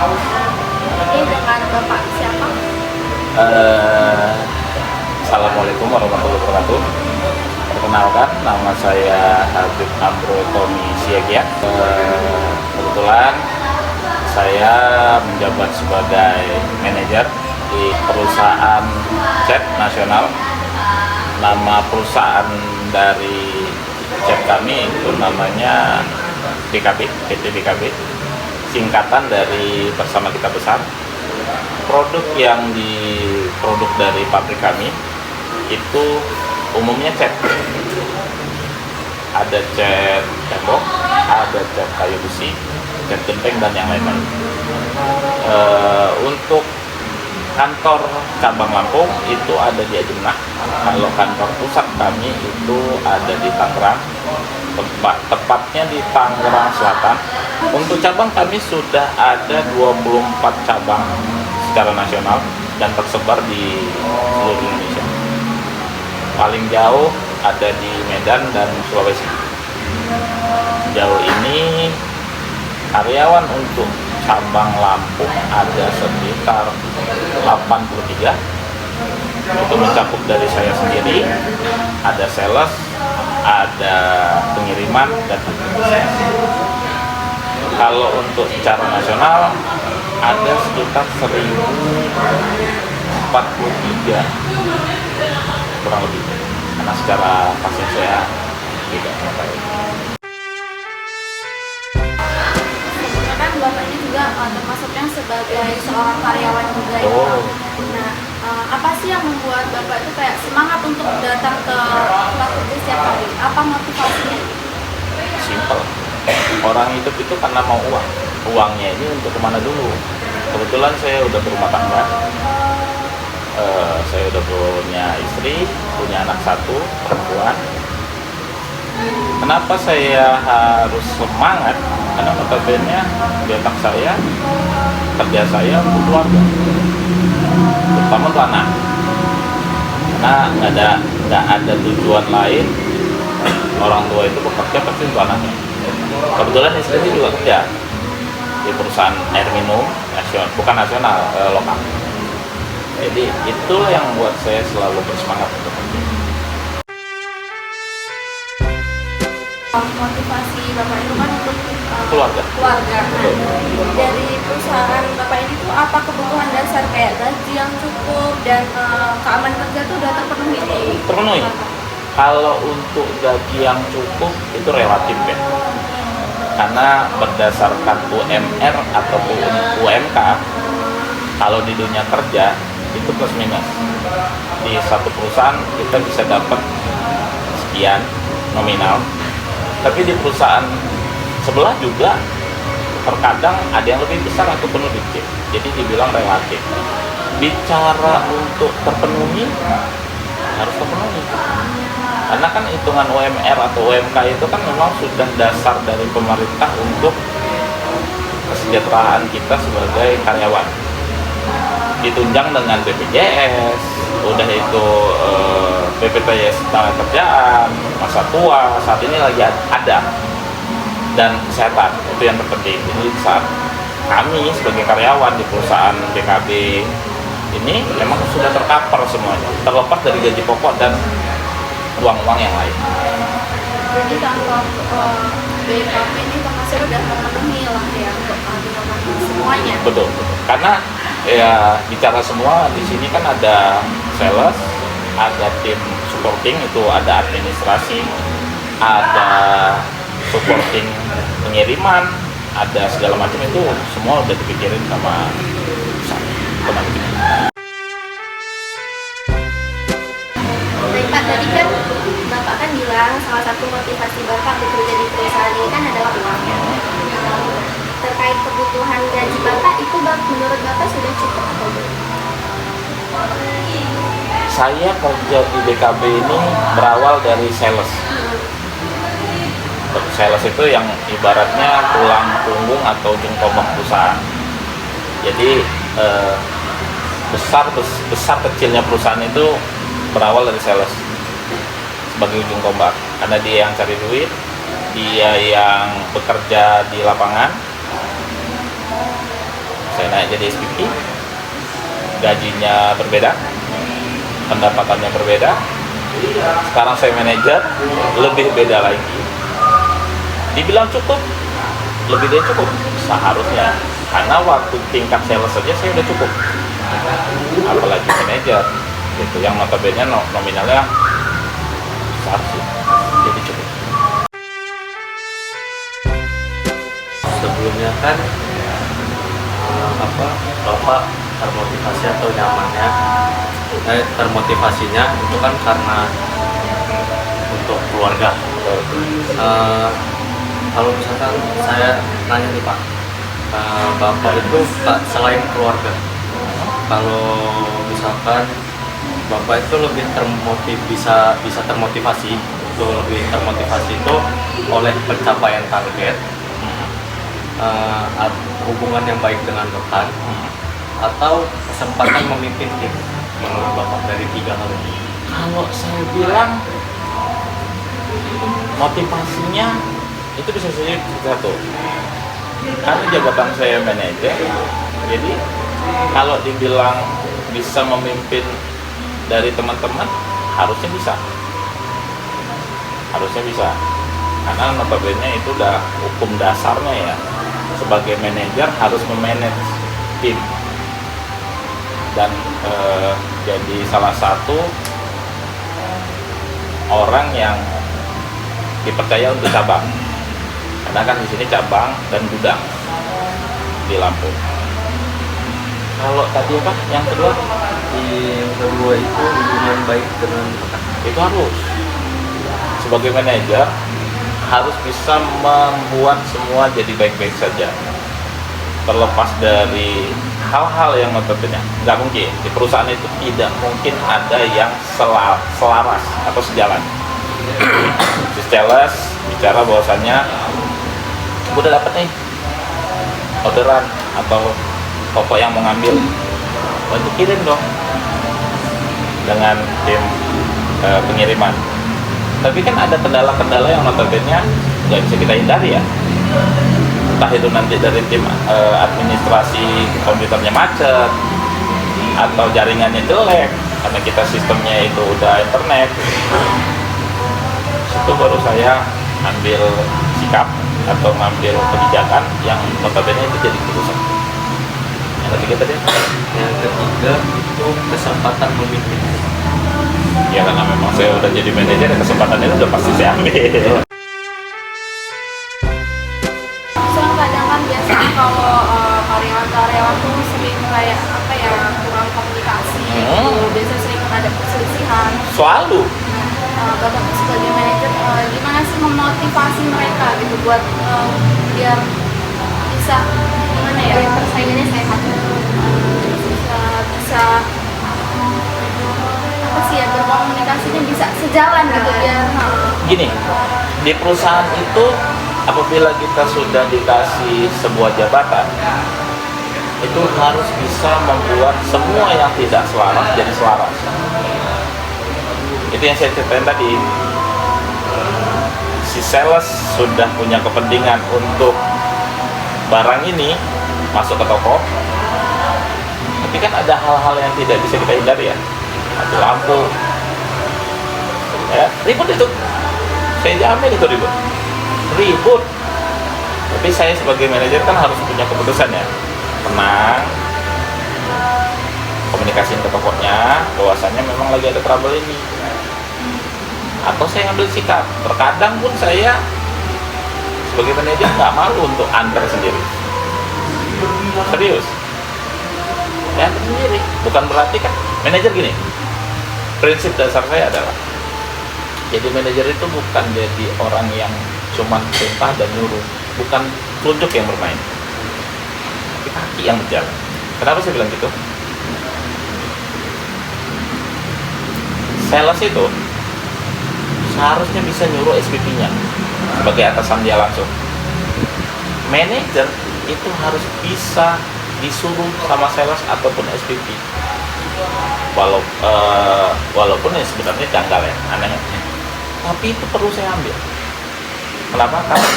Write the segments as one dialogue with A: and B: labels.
A: Ini dengan Bapak siapa?
B: Eh, Assalamualaikum warahmatullahi wabarakatuh. Perkenalkan, nama saya Habib Amro Tommy Siagian. Kebetulan saya menjabat sebagai manajer di perusahaan cat nasional. Nama perusahaan dari cat kami itu namanya DKB, PT DKB, singkatan dari Bersama Kita Besar. Produk yang diproduk dari pabrik kami itu umumnya cat. Ada cat tembok, ada cat kayu besi, cat genteng, dan yang lain-lain. Untuk kantor cabang Lampung itu ada di Ajemnah. Kalau kantor pusat kami itu ada di Tangerang, tepatnya di Tangerang Selatan. Untuk cabang kami sudah ada 24 cabang secara nasional dan tersebar di seluruh Indonesia. Paling jauh ada di Medan dan Sulawesi. Jauh ini karyawan untuk cabang Lampung ada sekitar 83. Itu mencakup dari saya sendiri, ada sales, ada pengiriman, dan kalau untuk secara nasional ada sekitar 1043 kurang lebih, karena secara pasien saya tidak mengetahui.
A: Sebenarnya kan Bapak ini juga termasuknya sebagai seorang karyawan juga ya. Nah, apa sih yang membuat Bapak itu kayak semangat untuk datang ke tempat kerja setiap hari? Apa motivasinya?
B: Simple. Orang hidup itu karena mau uang. Uangnya ini untuk kemana dulu? Kebetulan saya udah berumah tangga. Saya udah punya istri, punya anak satu, perempuan. Kenapa saya harus semangat? Karena notabene di otak saya, kerja saya untuk keluarga, terutama untuk anak. Karena nggak ada tujuan lain. Orang tua itu bekerja pasti untuk anaknya. Kebetulan istri saya juga kerja di perusahaan air minum nasional, bukan nasional, lokal. Jadi itulah yang membuat saya selalu bersemangat untuk kerja.
A: Motivasi Bapak itu kan untuk
B: Keluarga.
A: Nah, dari perusahaan Bapak ini tuh apa kebutuhan dasar kayak gaji yang cukup dan keamanan kerja tuh udah terpenuhi di
B: Terpenuhi. Kalau untuk gaji yang cukup itu relatif ya, karena berdasarkan UMR ataupun UMK, kalau di dunia kerja itu plus minus. Di satu perusahaan kita bisa dapat sekian nominal, tapi di perusahaan sebelah juga terkadang ada yang lebih besar ataupun lebih kecil. Jadi dibilang relatif. Bicara untuk terpenuhi, harus terpenuhi. Karena kan hitungan UMR atau UMK itu kan memang sudah dasar dari pemerintah untuk kesejahteraan kita sebagai karyawan. Ditunjang dengan BPJS, udah itu BPJS Tenaga masa tua, saat ini lagi ada, dan kesehatan, itu yang terpenting. Jadi saat kami sebagai karyawan di perusahaan DKB ini memang sudah tercover semuanya, terlepas dari gaji pokok dan uang-uang yang lain.
A: Jadi kantor BKP ini termasuk udah memenuhi lah ya untuk semuanya.
B: Betul. Karena ya bicara semua di sini kan ada sales, ada tim supporting, itu ada administrasi, ada supporting pengiriman, ada segala macam, itu semua udah dipikirin sama teman kita.
A: Baik Pak, tadi kan Bapak kan bilang salah satu motivasi Bapak bekerja di perusahaan ini kan adalah uang. Terkait kebutuhan gaji Bapak itu menurut Bapak sudah cukup atau belum?
B: Saya kerja di BKB ini berawal dari sales. Sales itu yang ibaratnya tulang punggung atau ujung tombak perusahaan. Jadi besar kecilnya perusahaan itu berawal dari sales sebagai ujung tombak, karena dia yang cari duit, dia yang bekerja di lapangan, saya naik jadi SPP, gajinya berbeda, pendapatannya berbeda. Sekarang saya manajer, lebih beda lagi. Dibilang cukup, lebih dari cukup seharusnya, karena waktu tingkat sales saja saya udah cukup, apalagi manajer gitu yang notabene nominalnya besar sih, jadi cukup.
C: Sebelumnya kan Bapak termotivasi atau nyamannya termotivasinya itu kan karena untuk keluarga. Kalau misalkan saya nanya nih Pak, Bapak itu selain keluarga, kalau misalkan Bapak itu lebih bisa termotivasi itu oleh pencapaian target, hubungan yang baik dengan rekan, atau kesempatan memimpin tim. Menurut Bapak dari 3 hal ini?
B: Kalau saya bilang motivasinya itu bisa saja satu, karena jabatan saya manajer, jadi kalau dibilang bisa memimpin dari teman-teman, harusnya bisa, karena notabene itu udah hukum dasarnya ya, sebagai manajer harus memanage tim dan jadi salah satu orang yang dipercaya untuk cabang, karena kan di sini cabang dan gudang di Lampung. Kalau tadi apa? Yang kedua?
C: Yang kedua itu hubungan baik dengan rekan.
B: Itu harus, sebagai manajer harus bisa membuat semua jadi baik-baik saja, terlepas dari hal-hal yang notabene nggak mungkin di perusahaan itu, tidak mungkin ada yang selaras atau sejalan. Si sales bicara bahwasannya udah dapet nih orderan atau toko yang mau ngambil, itu kirim dong dengan tim pengiriman. Tapi kan ada kendala-kendala yang notabene nggak bisa kita hindari ya, entah itu nanti dari tim administrasi komputernya macet atau jaringannya jelek karena kita sistemnya itu udah internet. Itu baru saya ambil sikap atau ngambil kebijakan yang notabene itu jadi keputusan. Yang ketiga tadi?
C: Yang ketiga itu kesempatan memimpin.
B: Ya karena memang saya udah jadi manajer, kesempatan itu udah pasti saya ambil.
A: Kadang kan biasanya kalau karyawan-karyawan tuh sering kayak apa ya, kurang komunikasi gitu. Biasanya sering ada perselisihan.
B: Selalu.
A: Nah, Bapak tuh sebagai manajer gimana sih memotivasi mereka gitu buat biar bisa gimana ya, persaingannya sehat, bisa apa sih ya, berkomunikasinya bisa sejalan gitu biar
B: Gini, di perusahaan itu apabila kita sudah dikasih sebuah jabatan, itu harus bisa membuat semua yang tidak selaras jadi selaras. Itu yang saya ceritain tadi. Si sales sudah punya kepentingan untuk barang ini masuk ke toko, tapi kan ada hal-hal yang tidak bisa kita hindari ya, mati lampu ya, ribut itu, saya jamin itu ribut. Tapi saya sebagai manajer kan harus punya keputusan ya, tenang, komunikasiin ke tokonya bahwasannya memang lagi ada trouble ini, atau saya ambil sikap. Terkadang pun saya sebagai manajer nggak malu untuk antar sendiri, serius ya, antar sendiri. Bukan berarti kan manajer gini, prinsip dasar saya adalah jadi manajer itu bukan jadi orang yang cuman perintah dan nyuruh, bukan telunjuk yang bermain, tapi kaki yang berjalan. Kenapa saya bilang gitu? Sales itu seharusnya bisa nyuruh SPP-nya sebagai atasan dia langsung. Manajer itu harus bisa disuruh sama sales ataupun SPP. Walaupun ya sebenarnya janggal ya, aneh. Tapi itu perlu saya ambil. Kenapa? Karena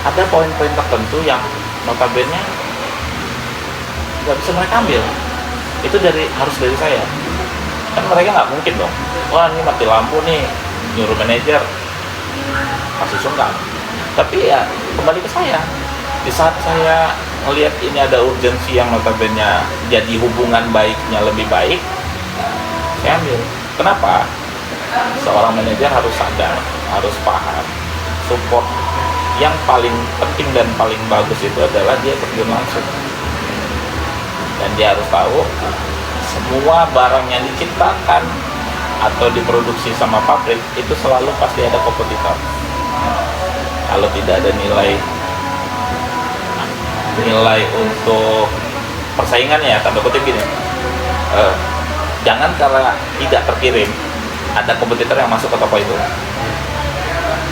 B: ada poin-poin tertentu yang notabene nggak bisa mereka ambil. Itu harus dari saya. Kan mereka nggak mungkin dong, wah ini mati lampu nih, nyuruh manajer, masih sungkan. Tapi ya kembali ke saya. Di saat saya melihat ini ada urgensi yang notabene jadi hubungan baiknya lebih baik, saya ambil. Kenapa? Seorang manajer harus sadar, harus paham, support yang paling penting dan paling bagus itu adalah dia terjun langsung. Dan dia harus tahu semua barang yang diciptakan atau diproduksi sama pabrik itu selalu pasti ada kompetitor. Kalau tidak ada nilai untuk persaingan ya, tanda kutip gini, jangan karena tidak terkirim ada kompetitor yang masuk ke toko itu,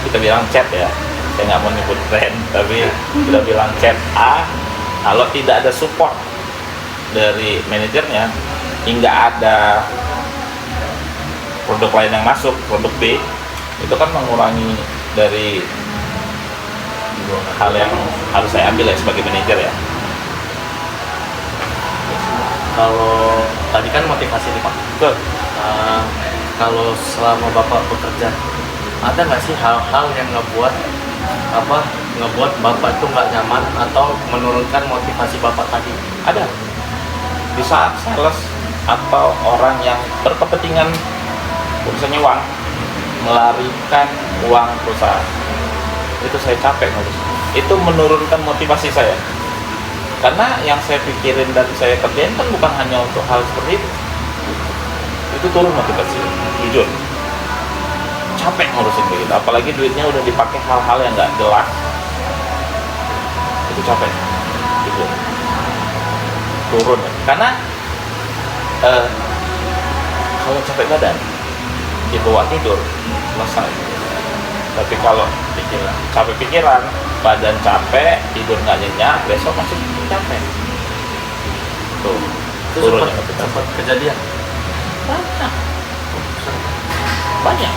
B: kita bilang chat ya, saya nggak mau nyebut brand, tapi kita bilang chat A, kalau tidak ada support dari manajernya hingga ada produk lain yang masuk, produk B, itu kan mengurangi dari hal yang harus saya ambil ya sebagai manajer ya.
C: Kalau tadi kan motivasi nih Pak.
B: Betul.
C: Kalau selama Bapak bekerja, ada nggak sih hal-hal yang ngebuat Bapak itu nggak nyaman atau menurunkan motivasi Bapak tadi?
B: Ada. Di saat sales atau orang yang berkepentingan urusannya uang, melarikan uang perusahaan, itu saya capek ngurus. Itu menurunkan motivasi saya. Karena yang saya pikirin dan saya kerjain kan bukan hanya untuk hal seperti itu. Itu turun motivasi, jujur. Capek ngurusin begitu, apalagi duitnya udah dipakai hal-hal yang nggak jelas. Itu capek, jujur. Turun, karena kalau capek badan dibawa tidur selesai. Tapi kalau capek pikiran, badan capek, tidur nggak nyenyak, besok masih capek. Tuh,
C: Itu
B: turun
C: sempat kejadian.
B: banyak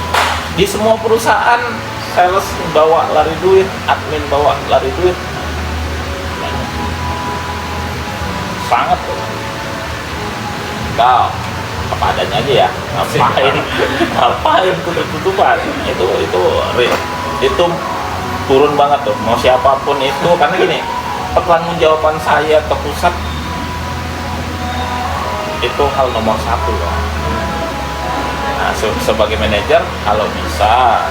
B: di semua perusahaan. Sales bawa lari duit, admin bawa lari duit, banyak. Sangat tuh. Kau apa adanya aja ya, ngapain tutup-tutupan, itu real, itu turun banget tuh. Mau siapapun itu, karena gini, pertanggungjawaban saya ke pusat itu hal nomor satu loh. Nah, sebagai manajer, kalau bisa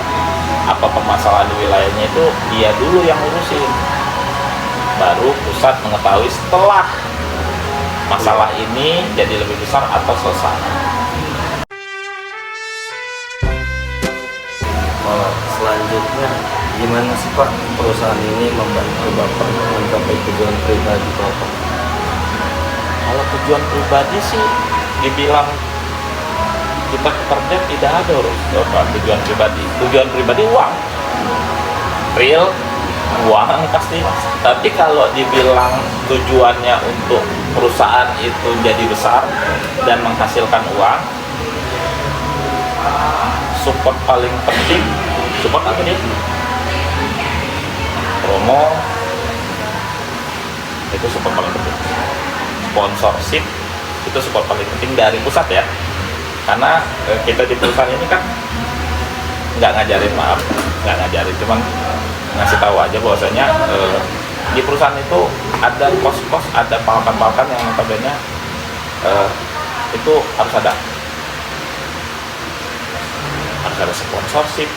B: apa permasalahan di wilayahnya itu dia dulu yang urusin, baru pusat mengetahui setelah masalah ini jadi lebih besar atau selesai.
D: Selanjutnya, gimana sih Pak perusahaan ini membantu Bapak mencapai tujuan pribadi Bapak?
B: Kalau tujuan pribadi sih dibilang kita kerja tidak ada tujuan pribadi. Tujuan pribadi uang, real uang pasti. Tapi kalau dibilang tujuannya untuk perusahaan itu jadi besar dan menghasilkan uang, support paling penting. Support apa nih? Promo itu support paling penting. Sponsorship itu support paling penting dari pusat ya. Karena kita di perusahaan ini kan nggak ngajarin, cuman ngasih tahu aja bahwasanya di perusahaan itu ada kos-kos, ada pangkat-pangkat yang notabene itu harus ada sponsorship,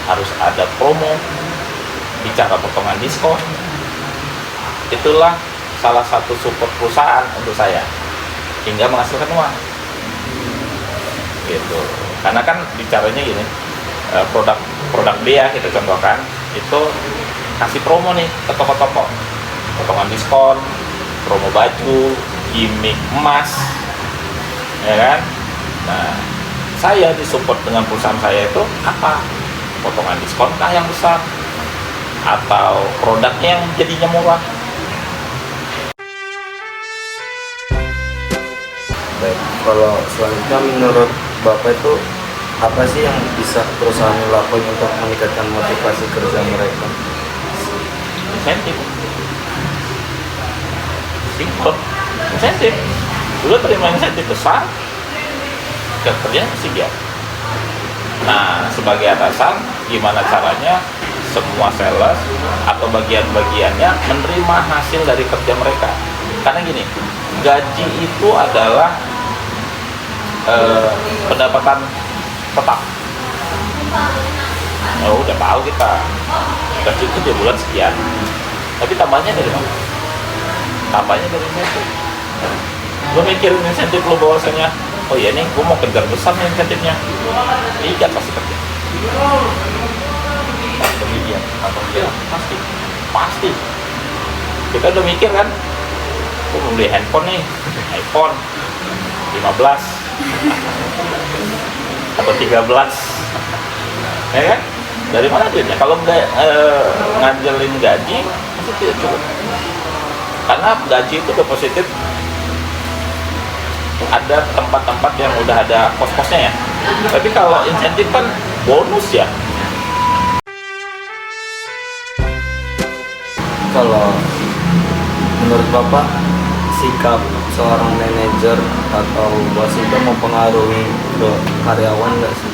B: harus ada promo, bicara potongan diskon. Itulah salah satu support perusahaan untuk saya hingga menghasilkan uang gitu. Karena kan bicaranya gini, produk dia kita contohkan itu kasih promo nih ke toko-toko, potongan diskon, promo baju, gimmick emas, ya kan. Nah, saya disupport dengan perusahaan saya itu apa? Potongan diskonkah yang besar atau produknya yang jadinya murah?
D: Baik, kalau selanjutnya menurut Bapak itu apa sih yang bisa perusahaan lakukan untuk meningkatkan motivasi kerja mereka?
B: Insentif. Simpel. insentif. Dulu terima insentif besar, kerjanya sih dia. Nah, sebagai atasan, gimana caranya semua sales atau bagian-bagiannya menerima hasil dari kerja mereka? Karena gini, gaji itu adalah pendapatan tetap. Oh, udah tahu kita gaji itu di bulan sekian, tapi tambahnya dari mana? Tambahnya dari insentif. Lo mikirin insentif lo bahwasanya, oh iya nih, gue mau kejar besar nih insentifnya. Tidak pasti kerja.
C: Demikian atau
B: Ya, pasti. Kita udah mikir kan, gue mau beli handphone nih, iPhone 15 atau 13, ya kan? Dari mana duitnya? Kalau nggak ngandelin gaji, pasti tidak cukup. Karena gaji itu udah positif. Ada tempat-tempat yang udah ada kos-kosnya ya. Tapi kalau insentif kan bonus ya.
D: Kalau menurut Bapak, sikap seorang manajer atau bos itu mempengaruhi ke karyawan nggak sih?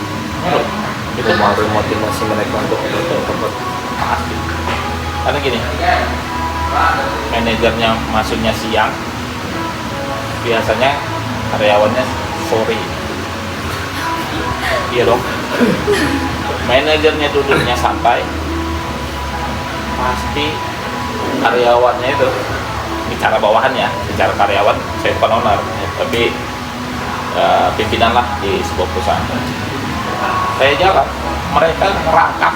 D: Itu mempengaruhi motivasi mereka untuk tetap
B: Pasti. Karena gini, manajernya masuknya siang, biasanya karyawannya sore. Iya dong. Manajernya duduknya santai, pasti karyawannya itu, bicara bawahan ya, bicara karyawan, saya bukan owner, tapi pimpinan lah di sebuah perusahaan. Saya jalan, mereka ngerangkap,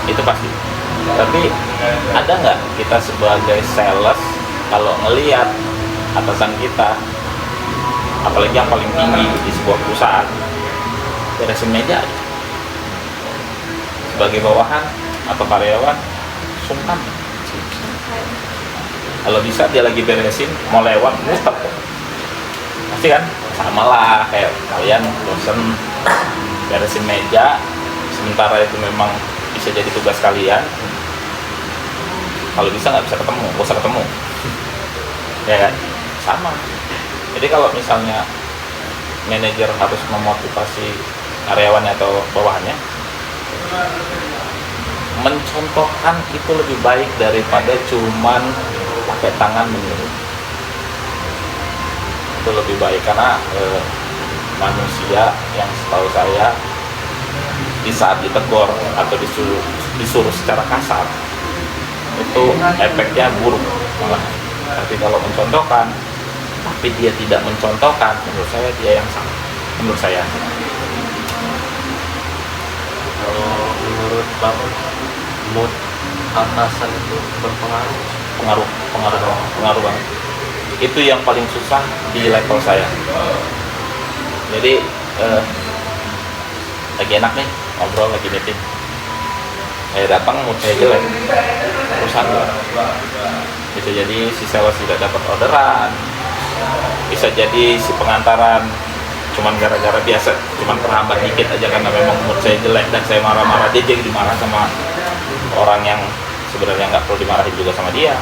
B: itu pasti. Tapi ada nggak kita sebagai sales kalau ngelihat atasan kita, apalagi yang paling tinggi di sebuah perusahaan, beresin meja aja. Sebagai bawahan atau karyawan, sungkan. Kalau bisa dia lagi beresin, mau lewat, muter. Pasti kan? Sama lah, kayak kalian bosen beresin meja, sementara itu memang bisa jadi tugas kalian. Kalau bisa nggak bisa ketemu, gak usah ketemu. Ya kan? Sama. Jadi kalau misalnya manajer harus memotivasi karyawannya atau bawahannya, mencontohkan itu lebih baik daripada cuman pakai tangan menyuruh. Itu lebih baik karena manusia yang setahu saya di saat ditegur atau disuruh secara kasar itu efeknya buruk malah. Tapi kalau mencontohkan, tapi dia tidak mencontohkan, menurut saya dia yang salah. Menurut saya.
C: kalau menurut Bapak, mood atasan itu berpengaruh.
B: Pengaruh banget. Itu yang paling susah di level saya. Jadi lagi enak nih ngobrol, lagi meeting, saya datang mood saya jelek, perusahaan bisa jadi si sales tidak dapat orderan, bisa jadi si pengantaran cuman gara-gara biasa cuman terhambat dikit aja karena memang mood saya jelek dan saya marah-marah, dia jadi dimarah sama orang yang sebenarnya nggak perlu dimarahin juga sama dia.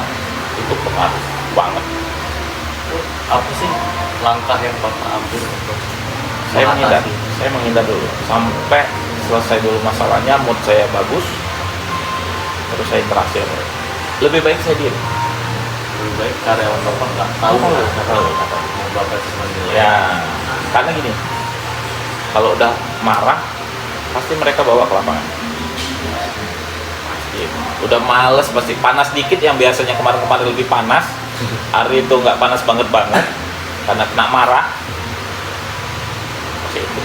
B: Itu pengaruh banget.
C: Apa sih langkah yang Bapak ambil untuk
B: Saya
C: mengatasi?
B: menghindar dulu sampai selesai dulu masalahnya, mood saya bagus, terus saya interaksi sama mereka. Lebih baik saya diem.
C: Lebih baik karyawan Bapak nggak tahu
B: Nggak tahu.
C: mau Bapak sebenarnya.
B: Ya, karena gini, kalau udah marah pasti mereka bawa ke lapangan. Pasti. Udah males, pasti panas dikit, yang biasanya kemarin-kemarin lebih panas, hari itu nggak panas banget karena kena marah. Pasti itu.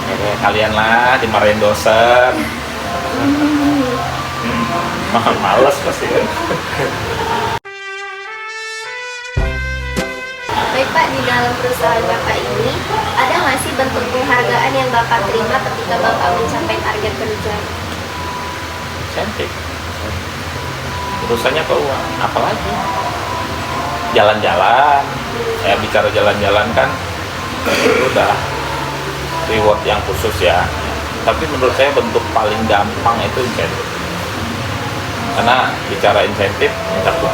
B: Kayak kalian lah dimarahin dosen. Males pasti kan.
E: Baik Pak, di dalam perusahaan Bapak ini, ada nggak sih bentuk penghargaan yang Bapak terima ketika Bapak mencapai target kerja?
B: Insentif. Urusannya ke uang, apalagi jalan-jalan. Ya bicara jalan-jalan kan itu udah reward yang khusus ya. Tapi menurut saya bentuk paling gampang itu insentif. Karena bicara insentif, mencakup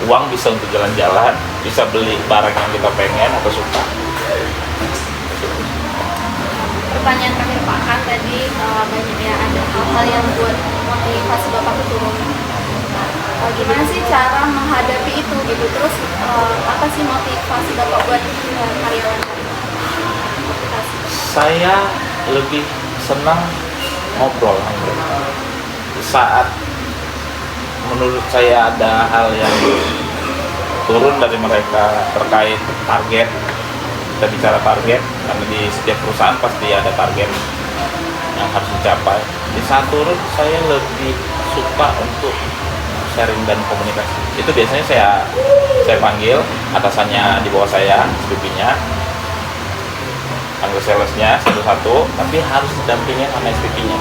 B: uang bisa untuk jalan-jalan, bisa beli barang yang kita pengen atau suka.
A: Pertanyaan terakhir Pak, kan tadi banyak ya ada hal-hal yang buat motivasi Bapak ke turun. Gimana sih cara menghadapi itu gitu? Terus apa sih motivasi Bapak buat karyawan? Motivasi.
B: Saya lebih senang ngobrol sama mereka. Saat menurut saya ada hal yang turun dari mereka terkait target, kita bicara target, karena di setiap perusahaan pasti ada target yang harus dicapai. Di saat turun saya lebih suka untuk sharing dan komunikasi. Itu biasanya saya panggil atasannya di bawah saya, SPP-nya, anggota salesnya satu-satu, tapi harus didampingin sama SPP-nya.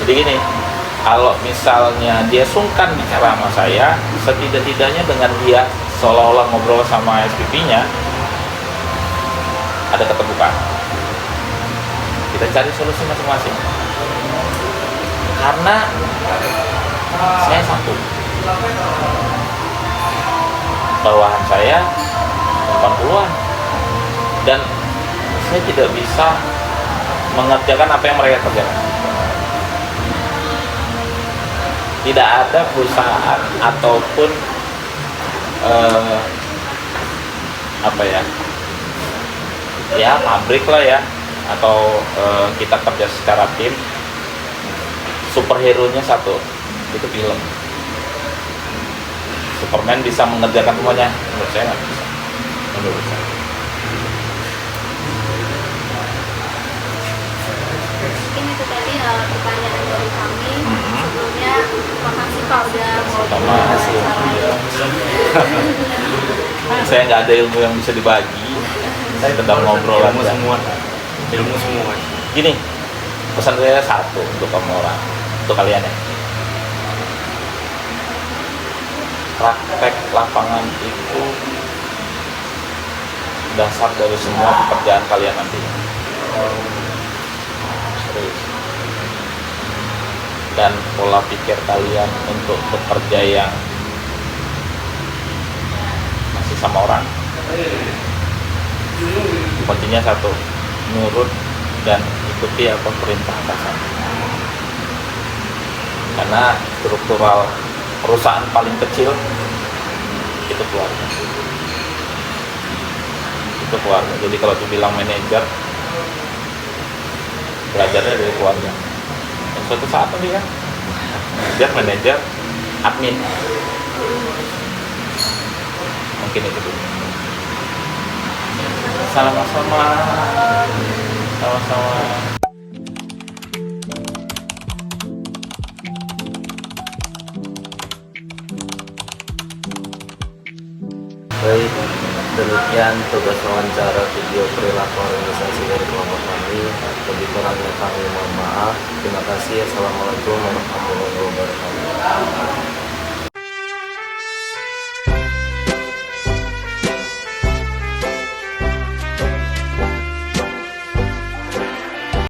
B: Jadi gini, kalau misalnya dia sungkan bicara sama saya, setidak-tidaknya dengan dia seolah-olah ngobrol sama SPP-nya, ada keterbukaan. Kita cari solusi masing-masing. Karena saya satu, bawahan saya 80-an, dan saya tidak bisa mengerjakan apa yang mereka kerjakan. Tidak ada perusahaan ataupun pabrik lah ya, atau kita kerja secara tim, superhero-nya satu, itu film. Superman bisa mengerjakan semuanya, menurut saya nggak bisa. Menurut saya.
A: Mungkin itu tadi pertanyaan dari kami. Sebelumnya terima kasih Pak udah mau
B: Terima kasih. Saya nggak ada ilmu yang bisa dibagi. Saya sedang ngobrol
C: ilmu
B: aja.
C: semua.
B: Gini, pesan saya satu untuk kamu orang, untuk kalian ya. Praktek lapangan itu dasar dari semua pekerjaan kalian nantinya. Serius. Dan pola pikir kalian untuk bekerja yang masih sama orang, kuncinya satu, nurut dan ikuti apa perintah atasan. Karena struktural perusahaan paling kecil itu keluarga. Itu keluarga. Jadi kalau dibilang manajer, belajarnya dari keluarga. Dan suatu saat nanti kan, dia manajer, admin. Mungkin itu dulu. Sama-sama.
D: Baik, demikian tugas wawancara video perilaku organisasi dari kelompok kami. Lebih kurangnya kami mohon maaf. Terima kasih. Assalamualaikum warahmatullahi wabarakatuh.